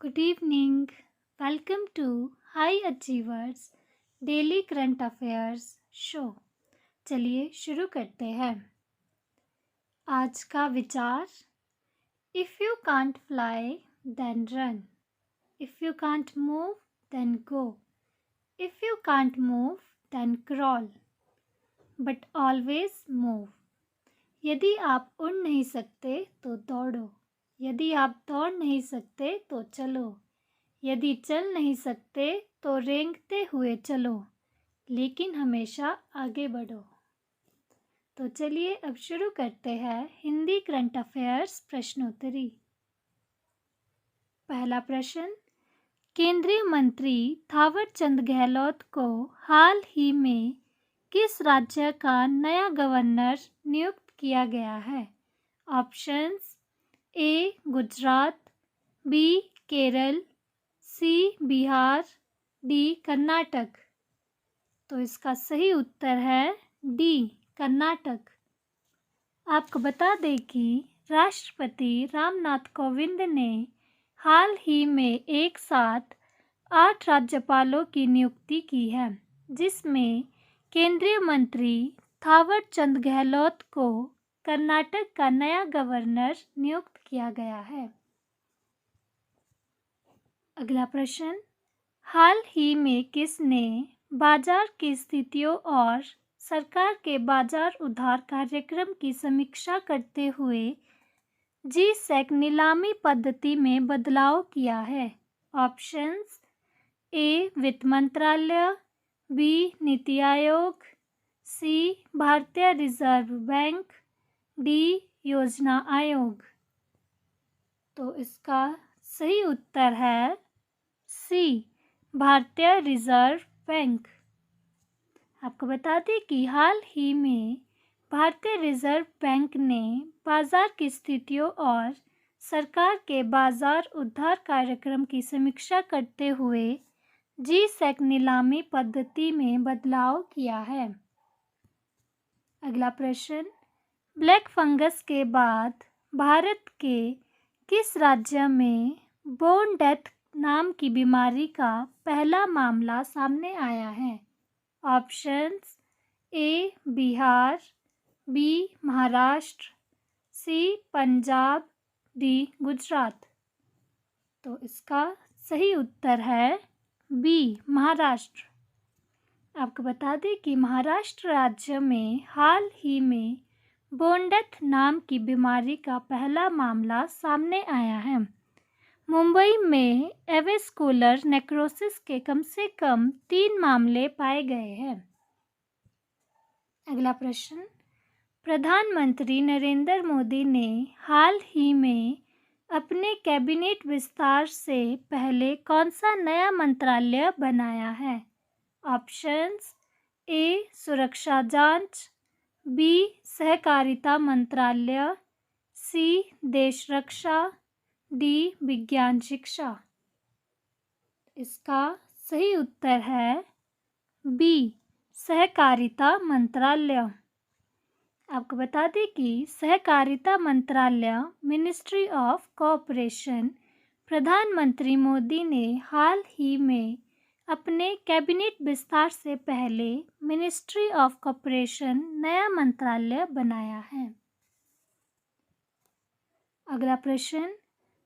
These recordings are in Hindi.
Good evening. Welcome to High Achievers daily current affairs show. चलिए शुरू करते हैं। आज का विचार, if you can't fly then run, if you can't move then go, if you can't move then crawl, but always move. यदि आप उड़ नहीं सकते तो दौड़ो, यदि आप दौड़ नहीं सकते तो चलो, यदि चल नहीं सकते तो रेंगते हुए चलो, लेकिन हमेशा आगे बढ़ो। तो चलिए अब शुरू करते हैं हिंदी करंट अफेयर्स प्रश्नोत्तरी। पहला प्रश्न, केंद्रीय मंत्री थावर चंद गहलोत को हाल ही में किस राज्य का नया गवर्नर नियुक्त किया गया है? ऑप्शंस: ए गुजरात, बी केरल, सी बिहार, डी कर्नाटक। तो इसका सही उत्तर है डी कर्नाटक। आपको बता दें कि राष्ट्रपति रामनाथ कोविंद ने हाल ही में एक साथ 8 राज्यपालों की नियुक्ति की है, जिसमें केंद्रीय मंत्री थावर चंद गहलोत को कर्नाटक का नया गवर्नर नियुक्त किया गया है। अगला प्रश्न, हाल ही में किसने बाजार की स्थितियों और सरकार के बाजार उधार कार्यक्रम की समीक्षा करते हुए जी-सैक नीलामी पद्धति में बदलाव किया है? ऑप्शंस: ए वित्त मंत्रालय, बी नीति आयोग, सी भारतीय रिजर्व बैंक, डी योजना आयोग। तो इसका सही उत्तर है सी भारतीय रिजर्व बैंक। आपको बता दें कि हाल ही में भारतीय रिजर्व बैंक ने बाजार की स्थितियों और सरकार के बाजार उधार कार्यक्रम की समीक्षा करते हुए जी-सैक नीलामी पद्धति में बदलाव किया है। अगला प्रश्न, ब्लैक फंगस के बाद भारत के किस राज्य में बोन डेथ नाम की बीमारी का पहला मामला सामने आया है? ऑप्शंस: ए बिहार, बी महाराष्ट्र, सी पंजाब, डी गुजरात। तो इसका सही उत्तर है बी महाराष्ट्र। आपको बता दें कि महाराष्ट्र राज्य में हाल ही में बोन डेथ नाम की बीमारी का पहला मामला सामने आया है। मुंबई में एवेस्कुलर नेक्रोसिस के कम से कम 3 मामले पाए गए हैं। अगला प्रश्न, प्रधानमंत्री नरेंद्र मोदी ने हाल ही में अपने कैबिनेट विस्तार से पहले कौन सा नया मंत्रालय बनाया है? ऑप्शंस: ए सुरक्षा जांच, बी सहकारिता मंत्रालय, सी देश रक्षा, डी विज्ञान शिक्षा। इसका सही उत्तर है बी सहकारिता मंत्रालय। आपको बता दें कि सहकारिता मंत्रालय मिनिस्ट्री ऑफ कोऑपरेशन प्रधानमंत्री मोदी ने हाल ही में अपने कैबिनेट विस्तार से पहले मिनिस्ट्री ऑफ कोऑपरेशन नया मंत्रालय बनाया है। अगला प्रश्न,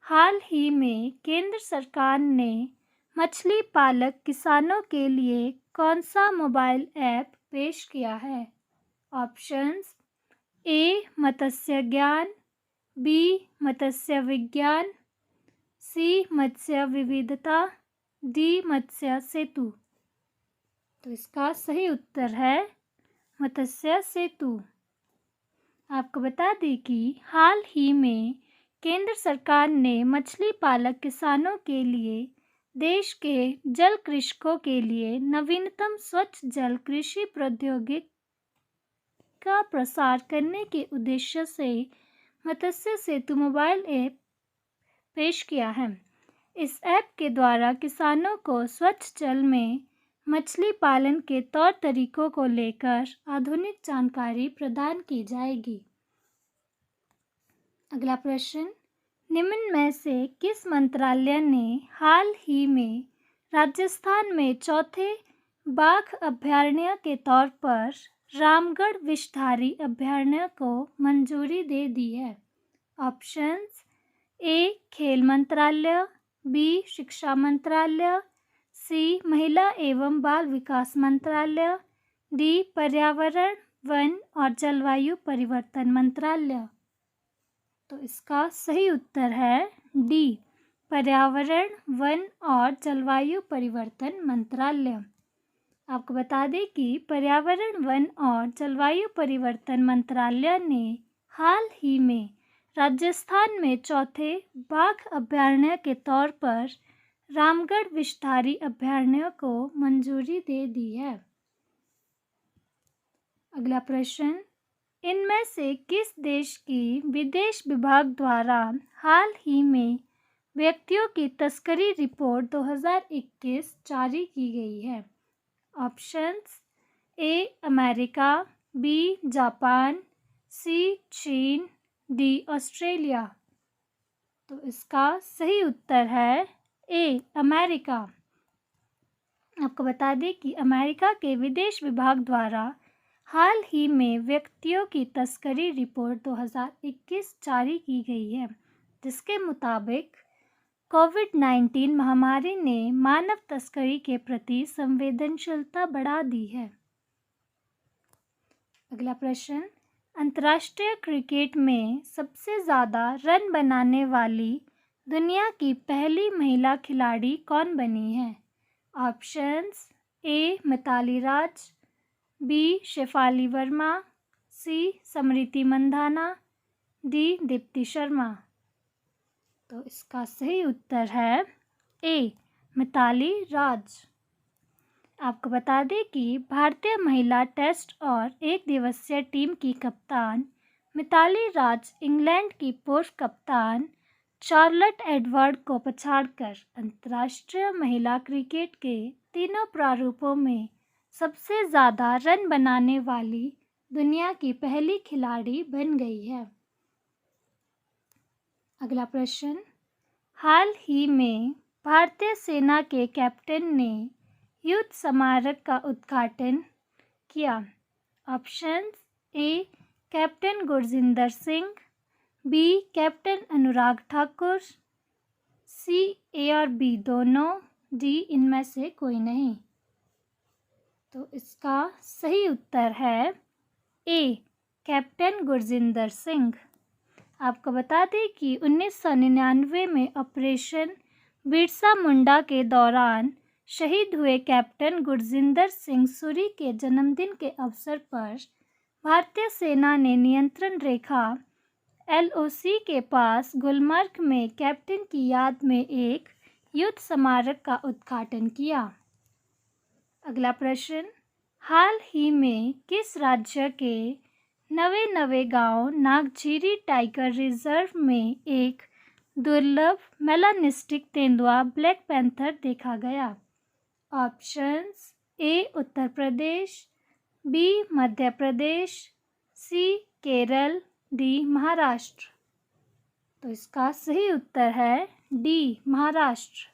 हाल ही में केंद्र सरकार ने मछली पालक किसानों के लिए कौन सा मोबाइल ऐप पेश किया है? ऑप्शंस: ए मत्स्य ज्ञान, बी मत्स्य विज्ञान, सी मत्स्य विविधता, डी मत्स्य सेतु। तो इसका सही उत्तर है मत्स्य सेतु। आपको बता दें कि हाल ही में केंद्र सरकार ने मछली पालक किसानों के लिए देश के जल कृषकों के लिए नवीनतम स्वच्छ जल कृषि प्रौद्योगिकी का प्रसार करने के उद्देश्य से मत्स्य सेतु मोबाइल ऐप पेश किया है। इस ऐप के द्वारा किसानों को स्वच्छ जल में मछली पालन के तौर तरीकों को लेकर आधुनिक जानकारी प्रदान की जाएगी। अगला प्रश्न, निम्न में से किस मंत्रालय ने हाल ही में राजस्थान में चौथे बाघ अभयारण्य के तौर पर रामगढ़ विषधारी अभयारण्य को मंजूरी दे दी है? ऑप्शंस: ए. खेल मंत्रालय, बी. शिक्षा मंत्रालय, सी. महिला एवं बाल विकास मंत्रालय, डी. पर्यावरण, वन और जलवायु परिवर्तन मंत्रालय। तो इसका सही उत्तर है डी. पर्यावरण, वन और जलवायु परिवर्तन मंत्रालय। आपको बता दें कि पर्यावरण, वन और जलवायु परिवर्तन मंत्रालय ने हाल ही में राजस्थान में चौथे बाघ अभयारण्य के तौर पर रामगढ़ विषधारी अभयारण्य को मंजूरी दे दी है। अगला प्रश्न, इनमें से किस देश की विदेश विभाग द्वारा हाल ही में व्यक्तियों की तस्करी रिपोर्ट 2021 जारी की गई है? Options: A. America, B. Japan, C. चीन, डी. ऑस्ट्रेलिया। तो इसका सही उत्तर है ए. अमेरिका। आपको बता दें कि अमेरिका के विदेश विभाग द्वारा हाल ही में व्यक्तियों की तस्करी रिपोर्ट 2021 जारी की गई है, जिसके मुताबिक कोविड-19 महामारी ने मानव तस्करी के प्रति संवेदनशीलता बढ़ा दी है। अगला प्रश्न, अंतर्राष्ट्रीय क्रिकेट में सबसे ज़्यादा रन बनाने वाली दुनिया की पहली महिला खिलाड़ी कौन बनी है? ऑप्शंस: ए. मिताली राज, बी. शेफाली वर्मा, सी. स्मृति मंधाना, डी. दीप्ति शर्मा। तो इसका सही उत्तर है ए. मिताली राज। आपको बता दें कि भारतीय महिला टेस्ट और एक दिवसीय टीम की कप्तान मिताली राज इंग्लैंड की पूर्व कप्तान चार्लट एडवर्ड को पछाड़कर अंतर्राष्ट्रीय महिला क्रिकेट के तीनों प्रारूपों में सबसे ज़्यादा रन बनाने वाली दुनिया की पहली खिलाड़ी बन गई है। अगला प्रश्न, हाल ही में भारतीय सेना के कैप्टन ने युद्ध स्मारक का उद्घाटन किया। Options: A. Captain Gurjinder Singh, B. Captain Anurag Thakur, C. A और बी दोनों, डी. इनमें से कोई नहीं। तो इसका सही उत्तर है ए. कैप्टन गुरजिंदर सिंह। आपको बता दें कि 1999 में ऑपरेशन बिरसा मुंडा के दौरान शहीद हुए कैप्टन गुरजिंदर सिंह सूरी के जन्मदिन के अवसर पर भारतीय सेना ने नियंत्रण रेखा LOC के पास गुलमर्ग में कैप्टन की याद में एक युद्ध स्मारक का उद्घाटन किया। अगला प्रश्न, हाल ही में किस राज्य के नवे गांव नागझीरी टाइगर रिजर्व में एक दुर्लभ मेलानिस्टिक तेंदुआ ब्लैक पैंथर देखा गया? ऑप्शंस: ए. उत्तर प्रदेश, बी. मध्य प्रदेश, सी. केरल, डी. महाराष्ट्र। तो इसका सही उत्तर है डी. महाराष्ट्र।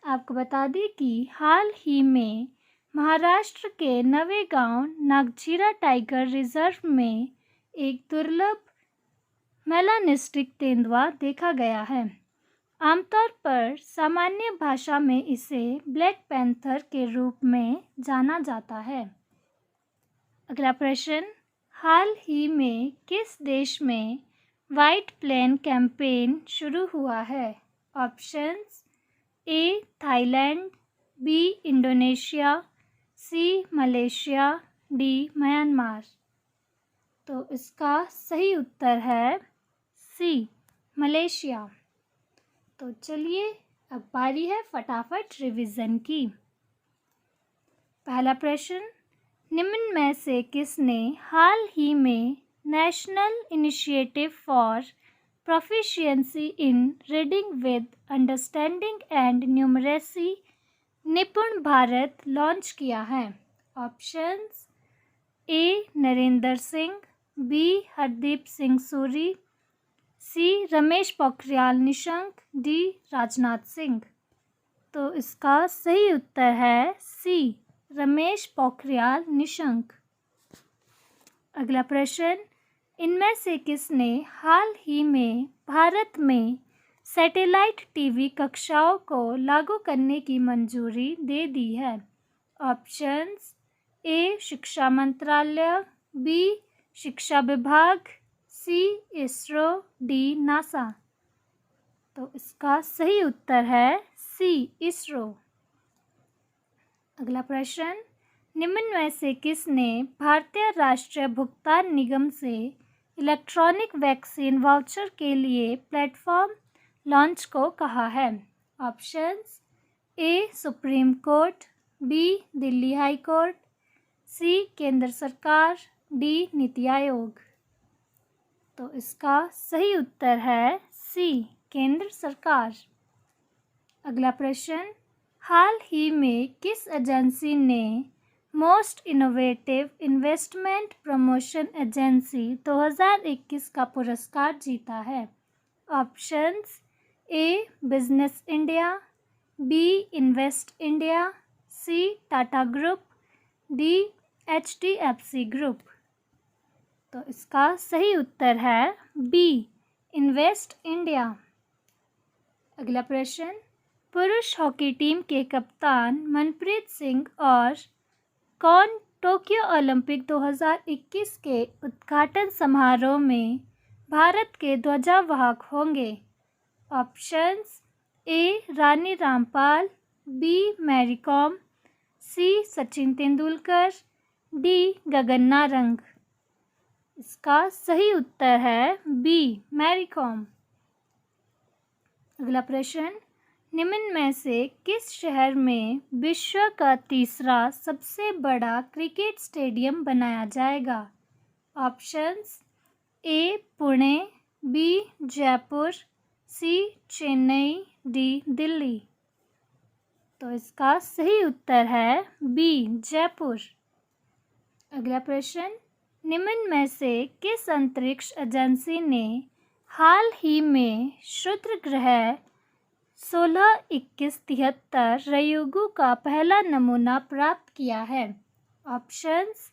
आपको बता दें कि हाल ही में महाराष्ट्र के नवेगांव नागझीरा टाइगर रिजर्व में एक दुर्लभ मेलानिस्टिक तेंदुआ देखा गया है। आमतौर पर सामान्य भाषा में इसे ब्लैक पैंथर के रूप में जाना जाता है। अगला प्रश्न, हाल ही में किस देश में व्हाइट प्लेन कैंपेन शुरू हुआ है? Options: A. Thailand, B. Indonesia, C. Malaysia, D. Myanmar. तो इसका सही उत्तर है सी. मलेशिया। तो चलिए अब बारी है फटाफट रिवीजन की। पहला प्रश्न, निम्न में से किसने हाल ही में national initiative for proficiency in reading with understanding and numeracy निपुण भारत लॉन्च किया है? ऑप्शंस: ए. नरेंद्र सिंह, बी. हरदीप सिंह सूरी, सी रमेश पोखरियाल निशंक, डी राजनाथ सिंह। तो इसका सही उत्तर है सी रमेश पोखरियाल निशंक। अगला प्रश्न, इनमें से किसने हाल ही में भारत में सैटेलाइट टीवी कक्षाओं को लागू करने की मंजूरी दे दी है? ऑप्शंस, ए शिक्षा मंत्रालय, बी शिक्षा विभाग, सी इसरो, डी नासा। तो इसका सही उत्तर है सी इसरो। अगला प्रश्न, निम्न में से किसने भारतीय राष्ट्रीय भुगतान निगम से इलेक्ट्रॉनिक वैक्सीन वाउचर के लिए प्लेटफॉर्म लॉन्च को कहा है? Options, A supreme court, B Delhi high court, C केंद्र सरकार, डी नीति आयोग। तो इसका सही उत्तर है सी केंद्र सरकार। अगला प्रश्न, हाल ही में किस एजेंसी ने most innovative investment promotion agency 2021 का पुरस्कार जीता है? Options, A business India, B invest India, C Tata group, D HDFC group. तो इसका सही उत्तर है बी इन्वेस्ट इंडिया। अगला प्रश्न, पुरुष हॉकी टीम के कप्तान मनप्रीत सिंह और कौन टोक्यो ओलंपिक 2021 के उद्घाटन समारोह में भारत के ध्वजावाहक होंगे? Options, A Rani Rampal, B Mary Kom, C Sachin Tendulkar, D Gagan Narang. इसका सही उत्तर है बी मैरी कॉम। अगला प्रश्न, निम्न में से किस शहर में विश्व का तीसरा सबसे बड़ा क्रिकेट स्टेडियम बनाया जाएगा? ऑप्शंस, ए पुणे, बी जयपुर, सी चेन्नई, डी दिल्ली। तो इसका सही उत्तर है बी जयपुर। अगला प्रश्न, निम्न में से किस अंतरिक्ष एजेंसी ने हाल ही में क्षुद्र ग्रह 162173 रयुगु का पहला नमूना प्राप्त किया है? ऑप्शंस,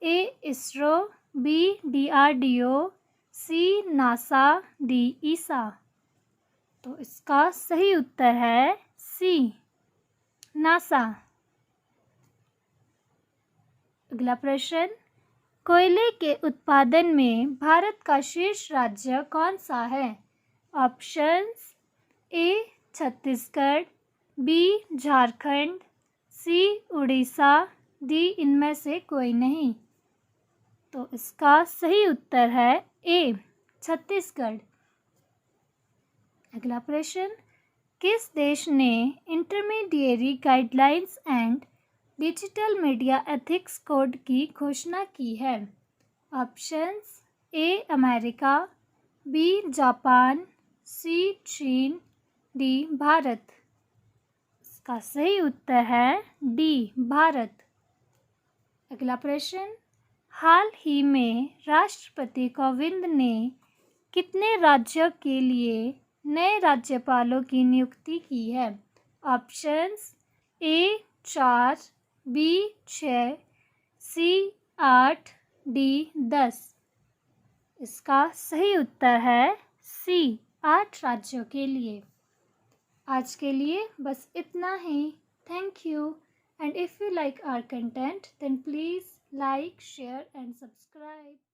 ए इसरो, बी DRDO, सी नासा, डी ईसा। तो इसका सही उत्तर है सी नासा। अगला प्रश्न, कोयले के उत्पादन में भारत का शीर्ष राज्य कौन सा है? ऑप्शंस, ए छत्तीसगढ़, बी झारखंड, सी उड़ीसा, डी इनमें से कोई नहीं। तो इसका सही उत्तर है ए छत्तीसगढ़। अगला प्रश्न, किस देश ने intermediary guidelines and digital media ethics code की घोषणा की है? Options, A America, B Japan, C चीन, डी भारत। इसका सही उत्तर है डी भारत। अगला प्रश्न, हाल ही में राष्ट्रपति कोविंद ने कितने राज्यों के लिए नए राज्यपालों की नियुक्ति की है? ऑप्शंस, ए 4, बी 6, सी 8, डी 10। इसका सही उत्तर है सी 8 राज्यों के लिए। आज के लिए बस इतना ही। Thank you, and if you like our content then please like, share and subscribe.